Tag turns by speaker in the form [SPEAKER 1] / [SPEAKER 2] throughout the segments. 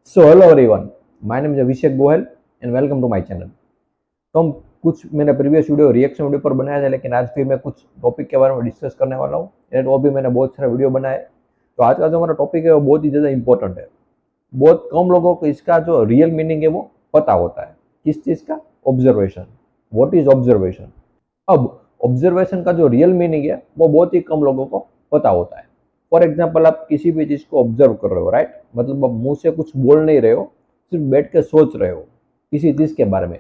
[SPEAKER 1] So hello everyone, my name is Abhishek Goyal and welcome to my channel. तो हम कुछ मैंने प्रीवियस वीडियो रिएक्शन वीडियो पर बनाया था, लेकिन आज फिर मैं कुछ टॉपिक के बारे में डिस्कस करने वाला हूँ एंड वो भी मैंने बहुत सारे वीडियो बनाए। तो आज का जो हमारा टॉपिक है वो बहुत ही ज़्यादा इंपॉर्टेंट है। बहुत कम लोगों को इसका जो रियल मीनिंग है वो पता होता है। किस चीज़ का? ऑब्जर्वेशन। What is observation? अब ऑब्जर्वेशन का जो रियल मीनिंग है वो बहुत ही कम लोगों को पता होता है। फॉर एग्जाम्पल, आप किसी भी चीज़ को ऑब्जर्व कर रहे हो, राइट? मतलब आप मुंह से कुछ बोल नहीं रहे हो, सिर्फ बैठ के सोच रहे हो किसी चीज़ के बारे में,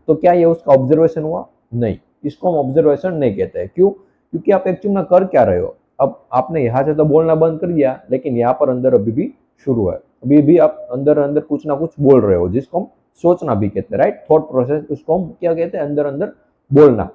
[SPEAKER 1] तो क्या ये उसका ऑब्जर्वेशन हुआ? नहीं, इसको हम ऑब्जर्वेशन नहीं कहते हैं। क्यों? क्योंकि आप एक्चुअली में कर क्या रहे हो? अब आपने यहाँ से तो बोलना बंद कर दिया, लेकिन यहाँ पर अंदर अभी भी शुरू है। अभी भी आप अंदर अंदर कुछ ना कुछ बोल रहे हो, जिसको हम सोचना भी कहते हैं, राइट? थॉट प्रोसेस, उसको हम क्या कहते हैं? अंदर अंदर बोलना।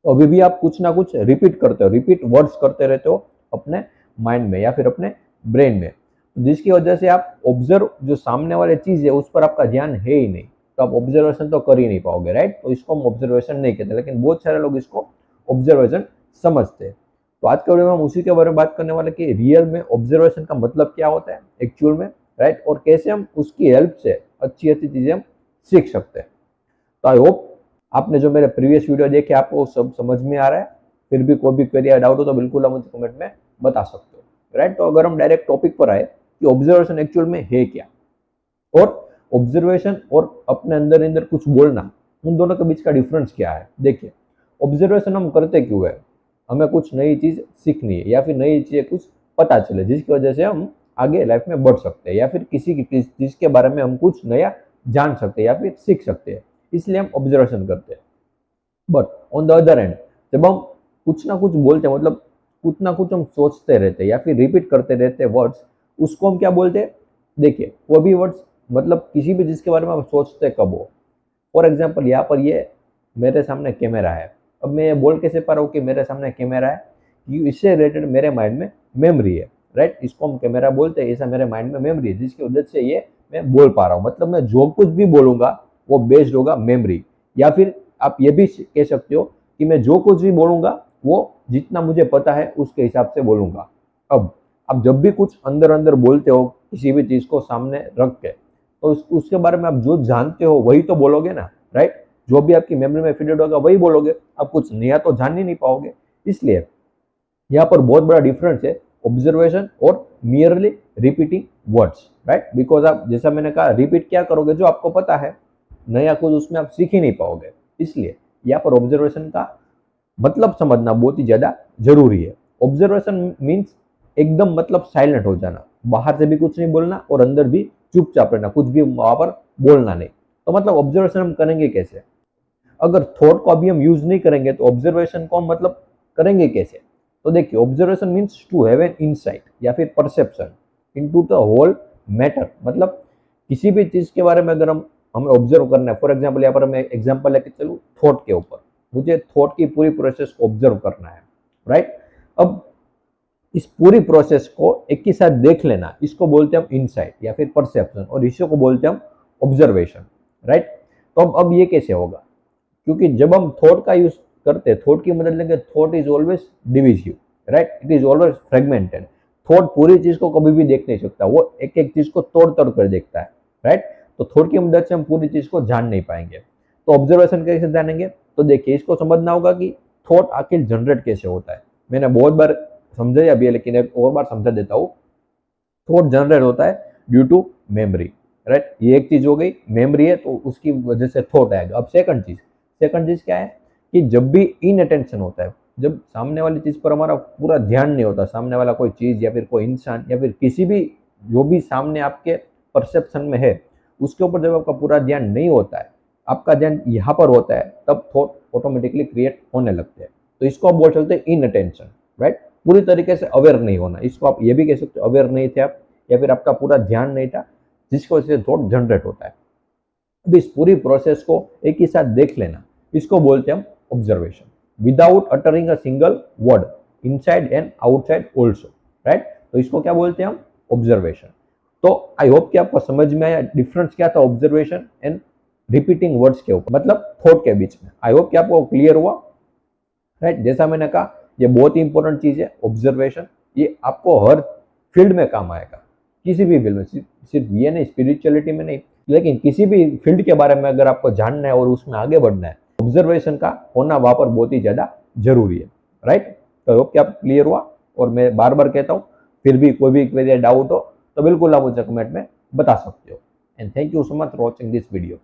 [SPEAKER 1] अभी भी आप कुछ ना कुछ रिपीट करते हो, रिपीट वर्ड्स करते रहते हो अपने माइंड में या फिर अपने ब्रेन में, जिसकी वजह से आप ऑब्जर्व, जो सामने वाली चीज है उस पर आपका ध्यान है ही नहीं, तो आप ऑब्जर्वेशन तो कर ही नहीं पाओगे, राइट? तो इसको हम ऑब्जर्वेशन नहीं कहते, लेकिन बहुत सारे लोग इसको ऑब्जर्वेशन समझते हैं। तो आज के वीडियो में हम उसी के बारे में बात करने वाले कि रियल में ऑब्जर्वेशन का मतलब क्या होता है एक्चुअल में, राइट? और कैसे हम उसकी हेल्प से अच्छी अच्छी चीजें हम सीख सकते हैं। तो आई होप आपने जो मेरे प्रीवियस वीडियो देखे आपको सब समझ में आ रहा है। फिर भी कोई भी क्वेरी या डाउट हो तो बिल्कुल आप मुझे कमेंट में बता सकते हो, राइट? तो अगर हम डायरेक्ट टॉपिक पर आए कि ऑब्जर्वेशन एक्चुअल में है क्या, और ऑब्जर्वेशन और अपने अंदर अंदर कुछ बोलना, उन दोनों के बीच का डिफरेंस क्या है। देखिए, ऑब्जर्वेशन हम करते क्यों है? हमें कुछ नई चीज सीखनी है या फिर नई चीज कुछ पता चले, जिसकी वजह से हम आगे लाइफ में बढ़ सकते हैं, या फिर किसी की चीज के बारे में हम कुछ नया जान सकते हैं या फिर सीख सकते हैं, इसलिए हम ऑब्जर्वेशन करते हैं। But on the other and, जब हम कुछ ना कुछ बोलते हैं, मतलब कुछ ना कुछ हम सोचते रहते हैं या फिर रिपीट करते रहते हैं वर्ड्स, उसको हम क्या बोलते हैं? देखिए, वो भी वर्ड्स, मतलब किसी भी चीज़ के बारे में आप सोचते कब हो। फॉर एग्जाम्पल, यहाँ पर ये मेरे सामने कैमरा है। अब मैं ये बोल कैसे पा रहा हूँ कि मेरे सामने कैमरा है? इससे रिलेटेड मेरे माइंड में मेमोरी है, राइट? इसको हम कैमरा बोलते हैं, ऐसा मेरे माइंड में मेमोरी है, जिसकी वजह से ये मैं बोल पा रहा हूँ। मतलब मैं जो कुछ भी बोलूंगा वो बेस्ड होगा मेमोरी। या फिर आप ये भी कह सकते हो कि मैं जो कुछ भी बोलूंगा वो जितना मुझे पता है उसके हिसाब से बोलूंगा। अब आप जब भी कुछ अंदर अंदर बोलते हो किसी भी चीज को सामने रख के, तो उसके बारे में आप जो जानते हो वही तो बोलोगे ना, राइट? जो भी आपकी मेमोरी में फिटेड होगा वही बोलोगे, आप कुछ नया तो जान ही नहीं पाओगे। इसलिए यहाँ पर बहुत बड़ा डिफरेंस है ऑब्जर्वेशन और merely repeating words, right? Because आप, जैसा मैंने कहा, रिपीट क्या करोगे? जो आपको पता है, नया कुछ उसमें आप सीख ही नहीं पाओगे। इसलिए यहाँ पर ऑब्जर्वेशन का मतलब समझना बहुत ही ज्यादा जरूरी है। ऑब्जर्वेशन मीन्स एकदम, मतलब साइलेंट हो जाना, बाहर से भी कुछ नहीं बोलना और अंदर भी चुपचाप रहना, कुछ भी वहां पर बोलना नहीं। तो मतलब ऑब्जर्वेशन हम करेंगे कैसे? अगर थॉट को अभी हम यूज नहीं करेंगे तो ऑब्जर्वेशन को हम मतलब करेंगे कैसे? तो देखिए, observation means to have an insight या फिर perception into the whole matter. मतलब किसी भी चीज के बारे में अगर हम हमें ऑब्जर्व करना है, फॉर एग्जाम्पल यहाँ पर मैं एग्जाम्पल लेके चलूँ थॉट के ऊपर, मुझे थॉट की पूरी प्रोसेस को ऑब्जर्व करना है, राइट? अब इस पूरी प्रोसेस को एक ही साथ देख लेना, इसको बोलते हैं हम इनसाइट या फिर परसेप्शन, और इसी को बोलते हैं हम ऑब्जर्वेशन, राइट? तो अब ये कैसे होगा? क्योंकि जब हम थॉट का यूज करते हैं, थॉट की मदद लेंगे, thought is always divisive, right? It is always fragmented. Thought पूरी चीज को कभी भी देख नहीं सकता, वो एक एक चीज को तोड़ तोड़ कर देखता है, राइट? तो थॉट की मदद से हम पूरी चीज को जान नहीं पाएंगे। तो ऑब्जर्वेशन कैसे जानेंगे? तो देखिए, इसको समझना होगा कि थॉट आखिर जनरेट कैसे होता है। मैंने बहुत बार समझाया भी है, लेकिन एक और बार समझा देता हूँ। थॉट जनरेट होता है ड्यू टू मेमोरी, राइट? ये एक चीज हो गई, मेमोरी है तो उसकी वजह से थॉट आएगा। अब सेकंड चीज क्या है कि जब भी इन अटेंशन होता है, जब सामने वाली चीज पर हमारा पूरा ध्यान नहीं होता, सामने वाला कोई चीज या फिर कोई इंसान या फिर किसी भी, जो भी सामने आपके परसेप्शन में है, उसके ऊपर जब आपका पूरा ध्यान नहीं होता है, आपका ध्यान यहाँ पर होता है, तब थॉट ऑटोमेटिकली क्रिएट होने लगते हैं। तो इसको आप बोल सकते हैं इन अटेंशन, राइट? पूरी तरीके से अवेयर नहीं होना, इसको आप ये भी कह सकते हो अवेयर नहीं थे आप, या फिर आपका पूरा ध्यान नहीं था, जिसकी वजह से थॉट जनरेट होता है। अब इस पूरी प्रोसेस को एक ही साथ देख लेना, इसको बोलते हैं हम observation, without uttering a single word, inside and outside also, right? तो इसको क्या बोलते हैं हम? ऑब्जर्वेशन। तो आई होप कि आपको समझ में आया डिफरेंस क्या था ऑब्जर्वेशन एंड रिपीटिंग वर्ड्स के ऊपर, मतलब थॉट के बीच में। आई होप कि आपको क्लियर हुआ, राइट? जैसा मैंने कहा, ये बहुत ही इंपॉर्टेंट चीज है ऑब्जर्वेशन, ये आपको हर फील्ड में काम आएगा, किसी भी फील्ड में, सिर्फ ये नहीं स्पिरिचुअलिटी में नहीं, लेकिन किसी भी फील्ड के बारे में अगर आपको जानना है और उसमें आगे बढ़ना है, ऑब्जर्वेशन का होना वहां पर बहुत ही ज्यादा जरूरी है, राइट। तो होप कि आप क्लियर हुआ। और मैं बार बार कहता हूँ, फिर भी कोई भी क्वेरी डाउट हो तो बिल्कुल आप मुझे कमेंट में बता सकते हो। And thank you so much for watching this video.